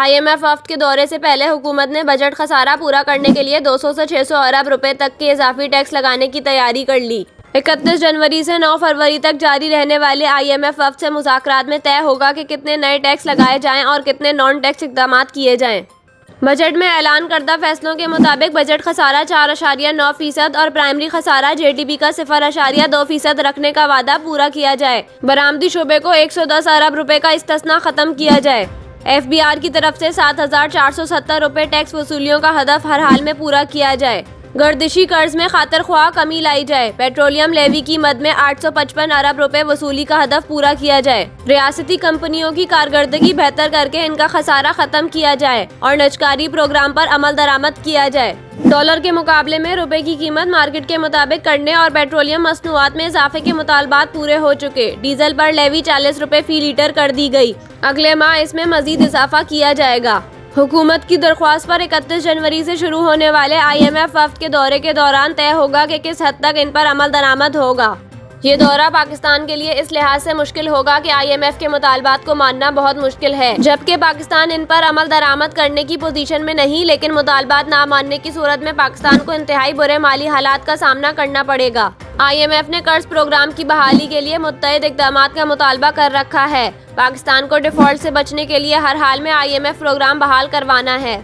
IMF वफ्द के दौरे से पहले हुकूमत ने बजट खसारा पूरा करने के लिए 200 से 600 अरब रुपए तक के इजाफी टैक्स लगाने की तैयारी कर ली। 31 जनवरी से 9 फरवरी तक जारी रहने वाले IMF वफ्द से मुज़ाकरात में तय होगा कि कितने नए टैक्स लगाए जाएं और कितने नॉन टैक्स इक़दामात किए जाएं। बजट में ऐलान करदा फैसलों के मुताबिक बजट खसारा 4.9% और प्राइमरी खसारा JDP का 0.2% रखने का वादा पूरा किया जाए। बरामदी शुबे को 110 अरब रुपए का इस्तिस्ना खत्म किया जाए। FBR की तरफ से 7,470 रुपए टैक्स वसूलियों का हदफ हर हाल में पूरा किया जाए। गर्दिशी कर्ज में खातर ख्वाह कमी लाई जाए। पेट्रोलियम लेवी की मद में 855 अरब रुपए वसूली का हदफ पूरा किया जाए। रियासती कंपनियों की कारकर्दगी बेहतर करके इनका खसारा खत्म किया जाए और नजकारी प्रोग्राम पर अमल दरामद किया जाए। डॉलर के मुकाबले में रुपए की कीमत मार्केट के मुताबिक करने और पेट्रोलियम मसनूआत में इजाफे के मुतालबात पूरे हो चुके। डीजल पर लेवी 40 रुपए फी लीटर कर दी गई। अगले माह इसमें मजीद इजाफा किया जाएगा। हुकूमत की दरख्वास्त पर 31 जनवरी से शुरू होने वाले IMF वफ्द के दौरे के दौरान तय होगा कि किस हद तक इन पर अमल दरामद होगा। ये दौरा पाकिस्तान के लिए इस लिहाज से मुश्किल होगा कि IMF के मुतालबात को मानना बहुत मुश्किल है, जबकि पाकिस्तान इन पर अमल दरामद करने की पोजीशन में नहीं, लेकिन मुतालबात ना मानने की सूरत में पाकिस्तान को इंतहाई बुरे माली हालात का सामना करना पड़ेगा। IMF ने कर्ज प्रोग्राम की बहाली के लिए मुत्तहिद इक़दामात का मुतालबा कर रखा है। पाकिस्तान को डिफॉल्ट से बचने के लिए हर हाल में IMF प्रोग्राम बहाल करवाना है।